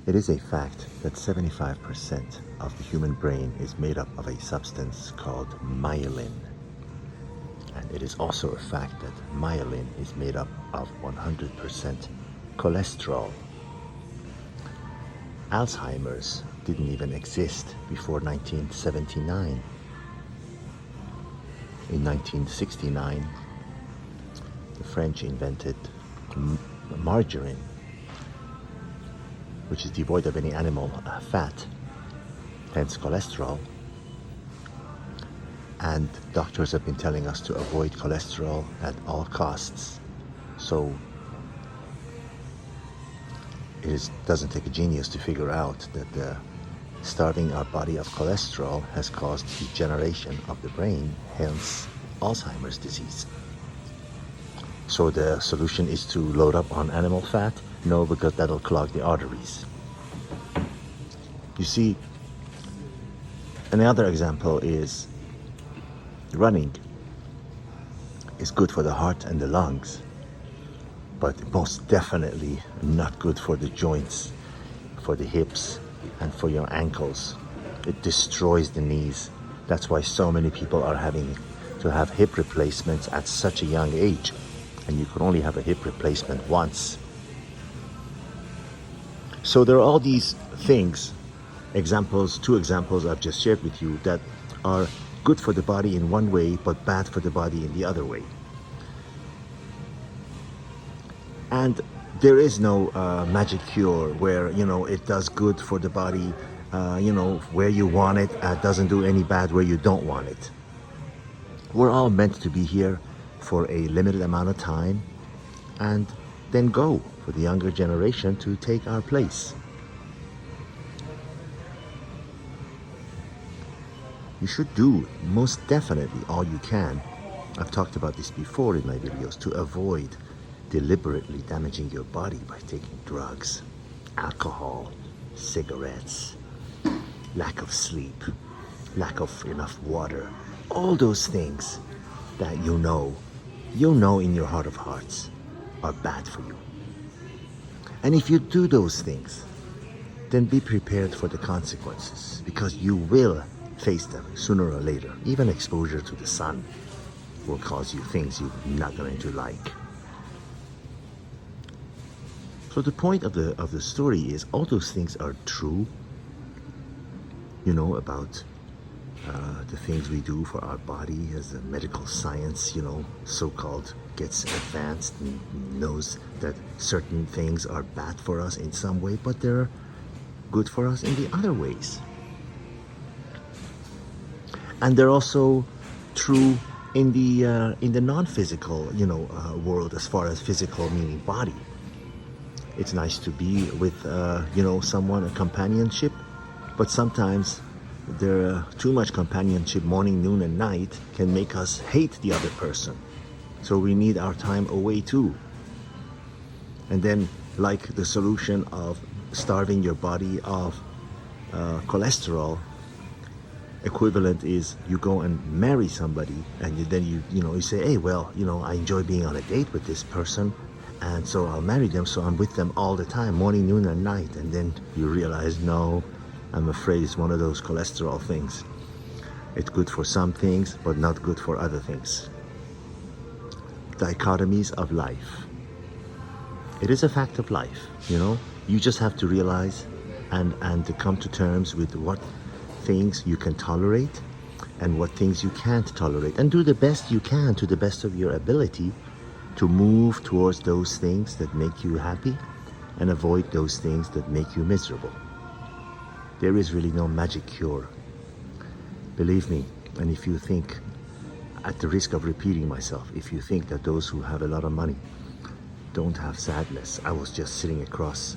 It is a fact that 75% of the human brain is made up of a substance called myelin. And it is also a fact that myelin is made up of 100% cholesterol. Alzheimer's didn't even exist before 1979. In 1969, the French invented margarine, which is devoid of any animal fat, hence cholesterol. And doctors have been telling us to avoid cholesterol at all costs. So doesn't take a genius to figure out that starving our body of cholesterol has caused degeneration of the brain, hence Alzheimer's disease. So the solution is to load up on animal fat? No, because that'll clog the arteries. You see, another example is running is good for the heart and the lungs, but most definitely not good for the joints, for the hips, and for your ankles. It destroys the knees. That's why so many people are having to have hip replacements at such a young age, and you can only have a hip replacement once. So there are all these things, two examples I've just shared with you, that are good for the body in one way, but bad for the body in the other way. And there is no magic cure where, it does good for the body, where you want it, doesn't do any bad where you don't want it. We're all meant to be here for a limited amount of time and then go for the younger generation to take our place. You should do most definitely all you can. I've talked about this before in my videos, to avoid deliberately damaging your body by taking drugs, alcohol, cigarettes, lack of sleep, lack of enough water, all those things that you know in your heart of hearts are bad for you. And if you do those things, then be prepared for the consequences, because you will face them sooner or later. Even exposure to the sun will cause you things you're not going to like. So the point of the story is all those things are true, about the things we do for our body as the medical science, so-called gets advanced and knows that certain things are bad for us in some way, but they're good for us in the other ways. And they're also true in the non-physical, world, as far as physical meaning body. It's nice to be with, someone, a companionship, but sometimes too much companionship, morning, noon, and night, can make us hate the other person. So we need our time away too. And then, like the solution of starving your body of cholesterol, equivalent is you go and marry somebody, and then you say, hey, well, I enjoy being on a date with this person, and so I'll marry them, so I'm with them all the time, morning, noon, and night. And then you realize, no, I'm afraid it's one of those cholesterol things. It's good for some things, but not good for other things. Dichotomies of life. It is a fact of life, You just have to realize and to come to terms with what things you can tolerate and what things you can't tolerate, and do the best you can to the best of your ability to move towards those things that make you happy and avoid those things that make you miserable. There is really no magic cure. Believe me, and if you think, at the risk of repeating myself, if you think that those who have a lot of money don't have sadness. I was just sitting across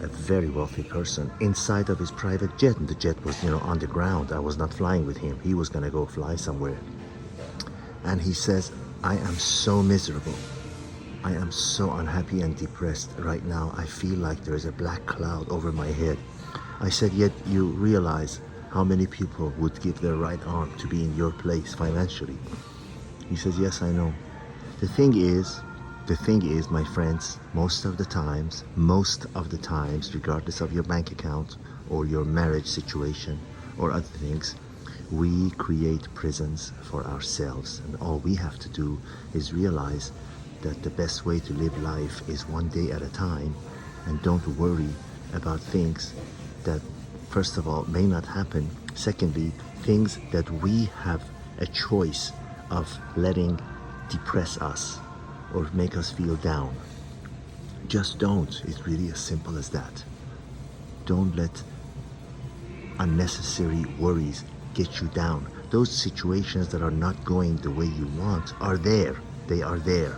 a very wealthy person inside of his private jet, and the jet was, on the ground. I was not flying with him. He was gonna go fly somewhere. And he says, I am so miserable. I am so unhappy and depressed right now. I feel like there is a black cloud over my head. I said, yet you realize how many people would give their right arm to be in your place financially? He says, yes, I know. The thing is, The thing is, my friends, most of the times, regardless of your bank account or your marriage situation or other things, we create prisons for ourselves. And all we have to do is realize that the best way to live life is one day at a time, and don't worry about things that, first of all, may not happen. Secondly, things that we have a choice of letting depress us or make us feel down. Just don't. It's really as simple as that. Don't let unnecessary worries get you down. Those situations that are not going the way you want are there. They are there.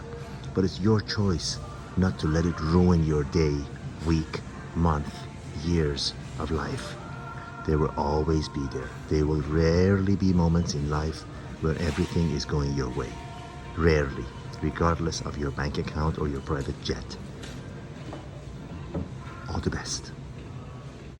But it's your choice not to let it ruin your day, week, month, years of life. They will always be there. There will rarely be moments in life where everything is going your way. Rarely, regardless of your bank account or your private jet. All the best.